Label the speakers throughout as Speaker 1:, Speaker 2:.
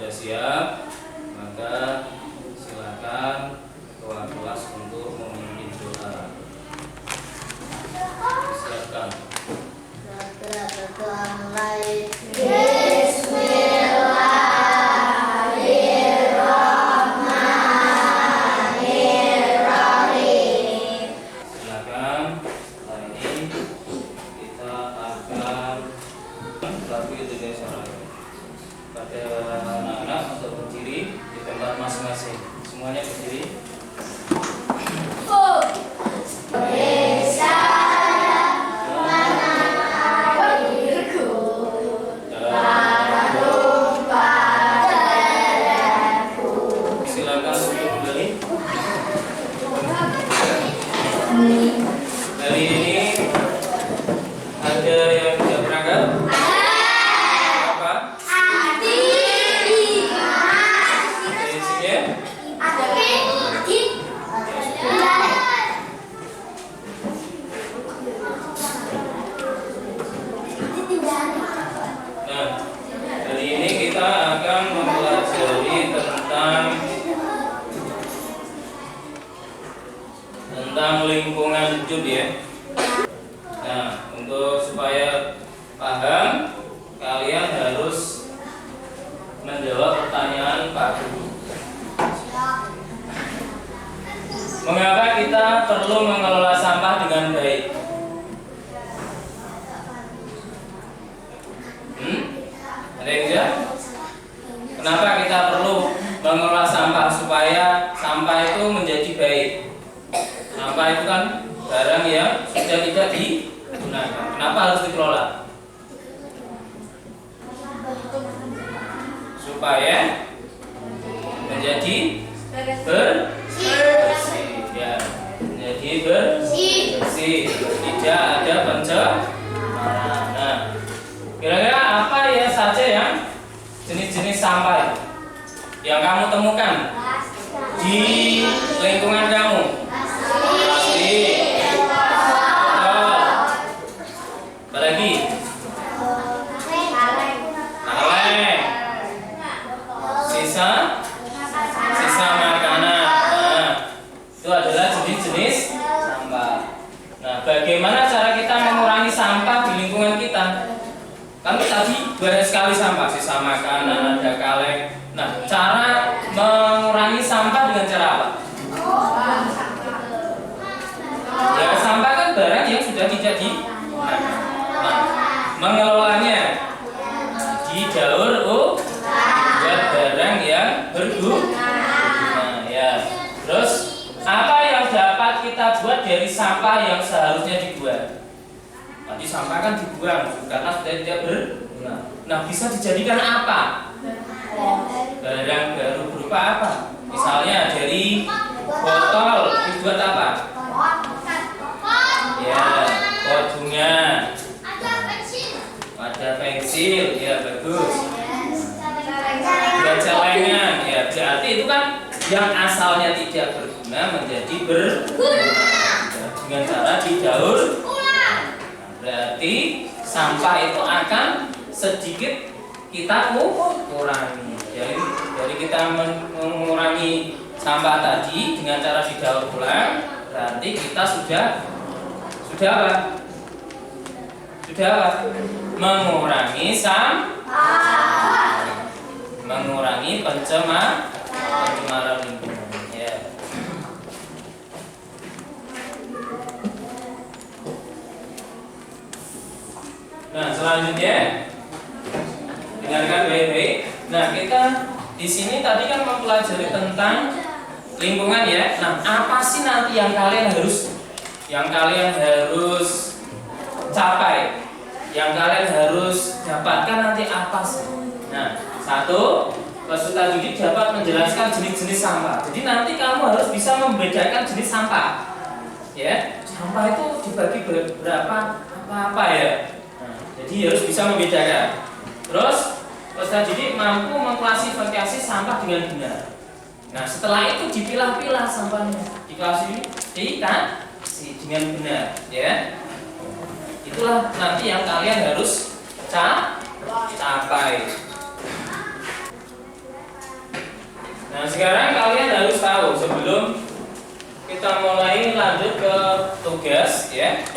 Speaker 1: sudah siap, maka silakan ketua kelas untuk memimpin doa. Silakan. Semuanya berdiri. Silakan kembali. Hari ini ada yang tidak berangkat? Apa? Nah, hari ini kita akan mempelajari tentang lingkungan hidup ya. Nah, untuk supaya paham, kalian harus menjawab pertanyaan Pak Guru. Mengapa kita perlu mengelola sampah dengan baik? Ada yang jawab? Kenapa kita perlu mengelola sampah supaya sampah itu menjadi baik? Sampah itu kan barang yang sudah tidak digunakan. Kenapa harus dikelola? Supaya menjadi bersih, ya, menjadi bersih, tidak ada pencemaran. Nah, kira-kira apa ya saja yang jenis-jenis sampah itu yang kamu temukan di lingkungan kamu? Plastik, botol, apa lagi? Kaleng, sisa makanan. Nah, itu adalah jenis-jenis sampah. Nah, bagaimana cara kita mengurangi sampah di lingkungan kita? Kan tadi banyak sekali sampah, sisa makanan, ada kaleng. Nah, cara mengurangi sampah dengan cara apa? Ya, sampah kan barang yang sudah tidak digunakan. Nah, mengelolanya didaur buat barang yang berguna. Nah, ya. Terus apa yang dapat kita buat dari sampah yang seharusnya dibuat? Tadi sampah kan dibuang karena sudah tidak berguna. Nah, bisa dijadikan apa? Barang baru berupa apa? Misalnya dari botol dibuat apa? Ya, pot bunga. Ada pensil, ya bagus. Buat celengan, ya berarti itu kan yang asalnya tidak berguna menjadi berguna dengan cara didaur. Berarti sampah itu akan sedikit kita kurangi. Jadi kita mengurangi sampah tadi dengan cara didaur ulang, berarti kita sudah apa? Mengurangi sampah, mengurangi pencemaran lingkungan. Ya. Nah, selanjutnya dengarkan baik-baik. Nah, kita di sini tadi kan mempelajari tentang lingkungan ya. Nah, apa sih nanti yang kalian harus capai, yang kalian harus dapatkan nanti apa sih? Nah, satu, peserta didik dapat menjelaskan jenis-jenis sampah. Jadi nanti kamu harus bisa membedakan jenis sampah. Ya, sampah itu dibagi berapa apa ya. Jadi harus bisa membedakan. Terus peserta didik mampu mengklasifikasi sampah dengan benar. Nah, setelah itu dipilah-pilah sampahnya, diklasifikasi dengan benar, ya. Itulah nanti yang kalian harus capai. Nah, sekarang kalian harus tahu sebelum kita mulai lanjut ke tugas ya.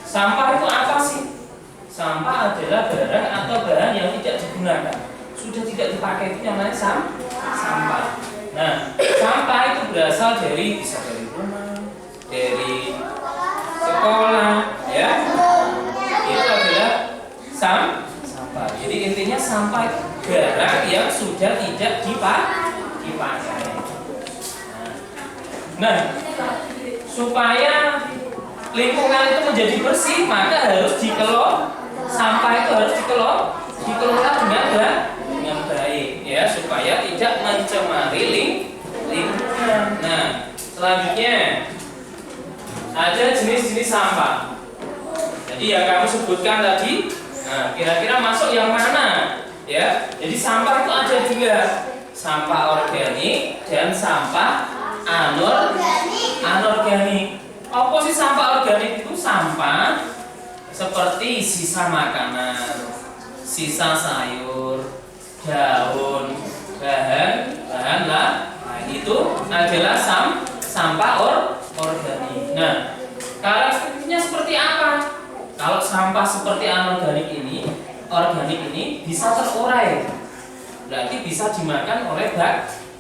Speaker 1: Sampah itu apa sih? Sampah adalah barang atau bahan yang tidak digunakan, sudah tidak dipakai, itu namanya sampah. Nah, sampah itu berasal dari, bisa dari rumah, dari sekolah, ya. Itu adalah sampah. Jadi intinya sampah itu barang yang sudah tidak dipakai. Nah, supaya lingkungan itu menjadi bersih, maka harus dikelola. Sampah itu harus dikelola dengan baik, ya, supaya tidak mencemari lingkungan. Nah, selanjutnya ada jenis-jenis sampah. Jadi yang kamu sebutkan tadi, nah, kira-kira masuk yang mana? Ya, jadi sampah itu ada dua, sampah organik dan sampah anorganik. Apa sih sampah organik itu? Sampah seperti sisa makanan, sisa sayur, daun, bahan lain, itu adalah sampah organik. Nah, karakteristiknya seperti apa? Kalau sampah seperti organik ini bisa terurai, berarti bisa dimakan oleh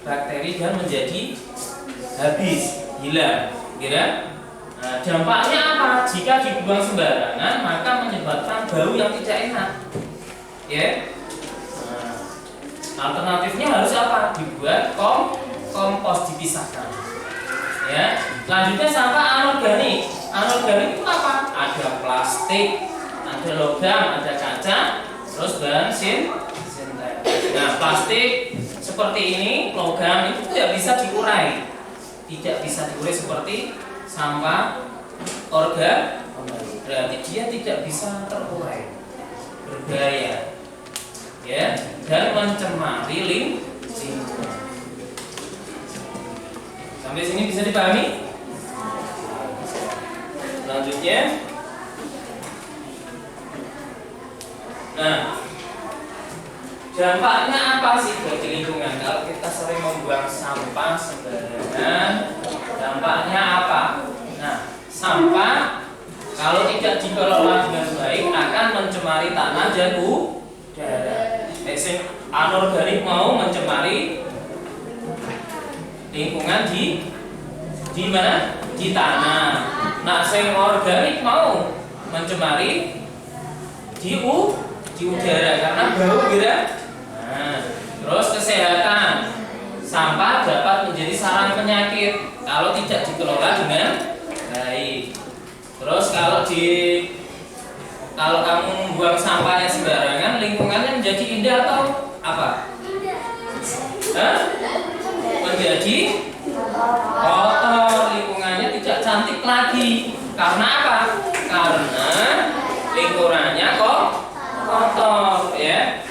Speaker 1: bakteri dan menjadi habis, hilang, kira. Nah, dampaknya apa? Jika dibuang sembarangan, maka menyebabkan bau yang tidak enak. Ya. Nah, alternatifnya harus apa? Dibuat kompos, dipisahkan. Ya. Selanjutnya sampah anorganik. Anorganik itu apa? Ada plastik, ada logam, ada kaca, terus bahan sintetis. Nah, plastik seperti ini, logam itu tidak bisa diurai. Tidak bisa diurai seperti sampah organik, berarti dia tidak bisa terurai, berbahaya, ya, dan mencemari lingkungan. Sampai sini bisa dipahami? Selanjutnya, nah, dampaknya apa sih bagi lingkungan kalau kita sering membuang sampah sembarangan? Dampaknya apa? Nah, sampah kalau tidak dikelola dengan baik akan mencemari tanah dan udara. Anorganik mau mencemari lingkungan di mana? Di tanah. Nah, sing organik mau mencemari di udara karena bau, kira. Nah, terus kesehatan. Sampah dapat menjadi sarang penyakit kalau tidak dikelola dengan baik. Terus kalau kamu membuang sampahnya sembarangan, lingkungannya menjadi indah atau apa? Menjadi kotor, lingkungannya tidak cantik lagi. Karena apa? Karena lingkungannya kok kotor, ya.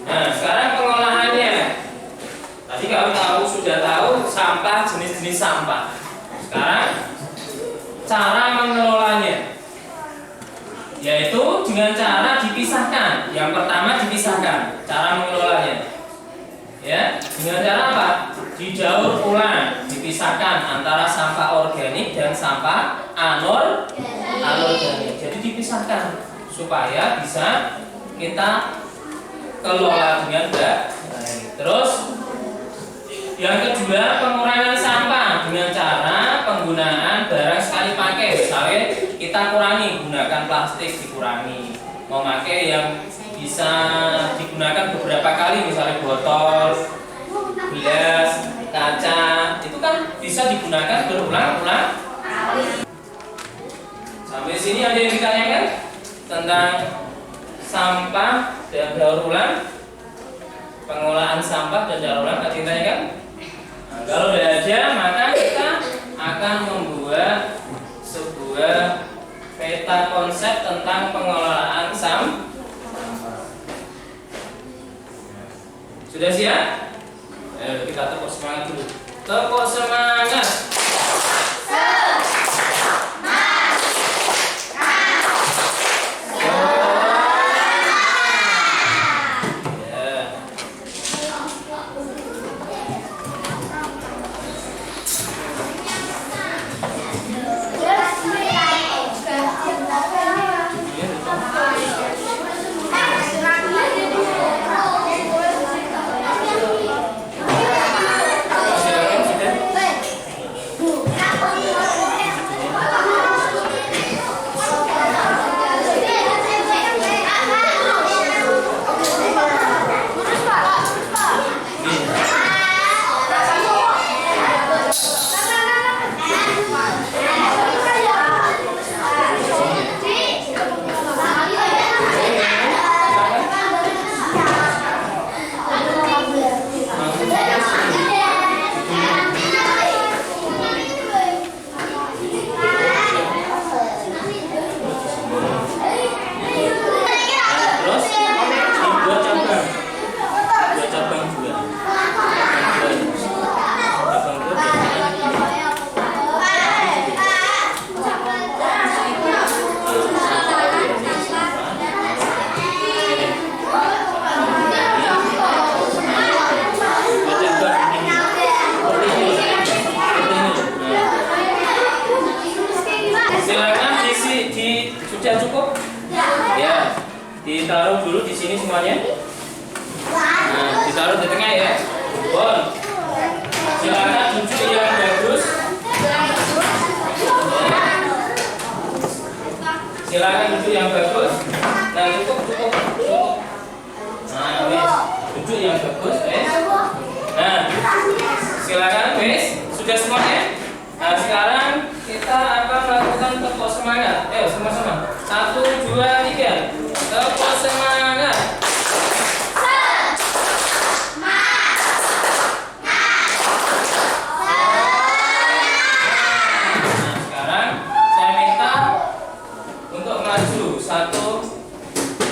Speaker 1: Nah, sekarang pengolahannya. Tadi kamu sudah tahu sampah, jenis-jenis sampah. Sekarang cara mengelolanya, yaitu dengan cara dipisahkan. Yang pertama dipisahkan. Cara mengelolanya, ya, dengan cara apa? Didaur ulang, dipisahkan antara sampah organik dan sampah anorganik. Jadi dipisahkan supaya bisa kita kelola dengan baik. Terus yang kedua, pengurangan sampah dengan cara penggunaan barang sekali pakai. Misalnya kita kurangi, gunakan plastik dikurangi, memakai yang bisa digunakan beberapa kali, misalnya botol, gelas, kaca, itu kan bisa digunakan berulang-ulang. Sampai sini ada yang ditanyakan tentang sampah dan daur ulang, pengolahan sampah dan daur ulang? Ada yang ditanyakan? Nah, kalau tidak ada, maka kita akan membuat sebuah peta konsep tentang pengelolaan sampah. Sudah siap? Ayo kita tepuk semangat dulu. Tepuk semangat. ditaruh di sini semuanya. Nah, ditaruh di tengah ya. Bon. Silakan duduk yang bagus. Silakan duduk yang bagus. Nah, cukup. Nah, wes. Duduk yang bagus, wes. Nah, silakan, wes. Sudah semuanya. Nah, sekarang kita akan melakukan tepuk semangat. Ayo, sama-sama. 1, 2, 3. Tepuk semangat. Satu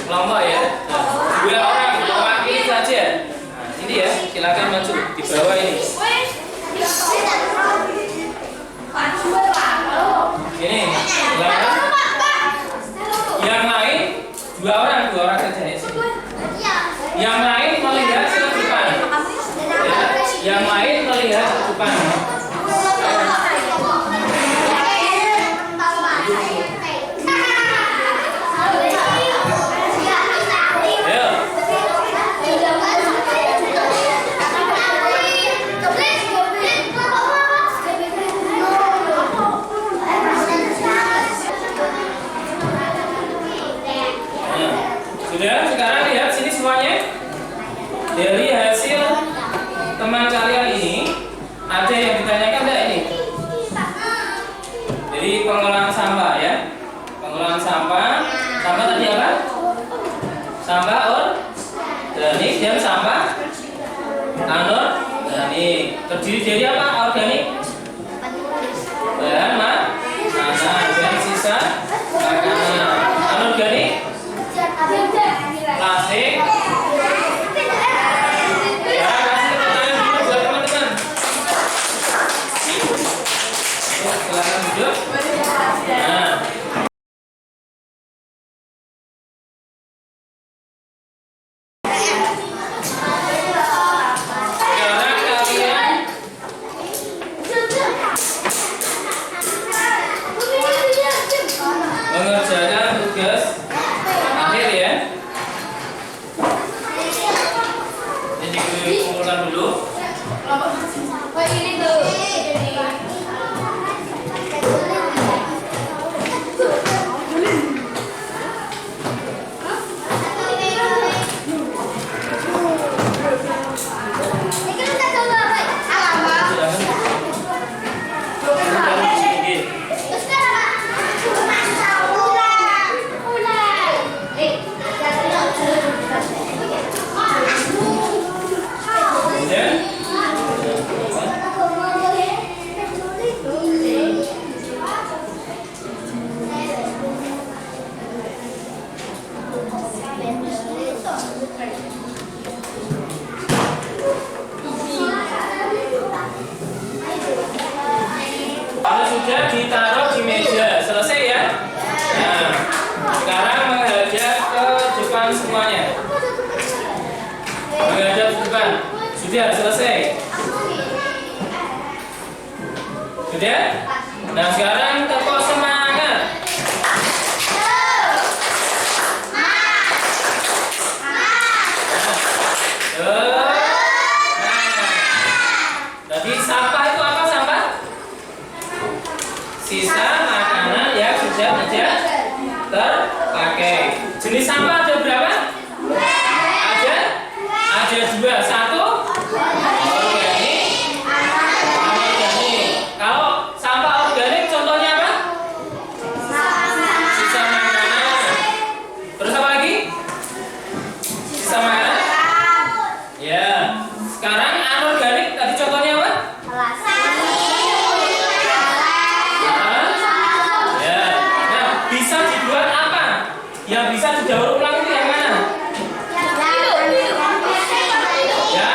Speaker 1: kelompok ya. Nah, 2 orang mewakili saja. Nah, ini ya, silakan maju di bawah ini. Ini, silakan. Yang lain 2 orang saja ya. Yang lain melihat ke depan. Ya, yang lain melihat ke depan. Sudah, sekarang lihat sini semuanya. Dari hasil teman kalian ini, ada yang ditanyakan enggak ini? Dari pengolahan sampah ya. Pengolahan sampah. Sampah tadi apa? Sampah organik dan sampah anorganik. Terdiri dari apa? Organik. Bahan makanan dan sisa makanan. Anorganik. Plastik. Ya, kasih pertanyaan dulu buat teman-teman. Silakan duduk. Nah. Sekarang kalian mengerjakan tugas akhir ya. Kumpulkan dulu. Kalau sudah ditaruh di meja, selesai ya. Nah, sekarang menghadap ke depan semuanya. Menghadap ke depan. Sudah selesai. Sudah? Nah, sekarang tepuk semangat. Jadi sampah itu apa sampah? Sisa makanan yang sudah tidak terpakai. Jenis sampah ada berapa? Ada 2. 1 organik, anorganik. Kalau sampah organik contohnya apa? Sisa makanan. Terus apa lagi? Sisa makanan. Ya. Sekarang anorganik tadi contohnya apa? Bisa dibuat apa? Yang bisa didaur ulang itu yang mana? Ya,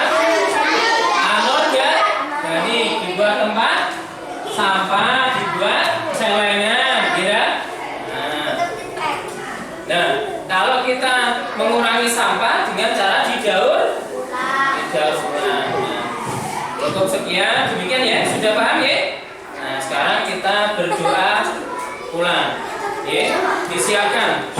Speaker 1: anorganik dibuat tempat sampah, dibuat celengan, ya. Nah, kalau kita mengurangi sampah dengan cara didaur ulang. Cukup sekian, demikian ya. Sudah paham ya? Nah, sekarang kita berdoa pulang. Ya, disiapkan.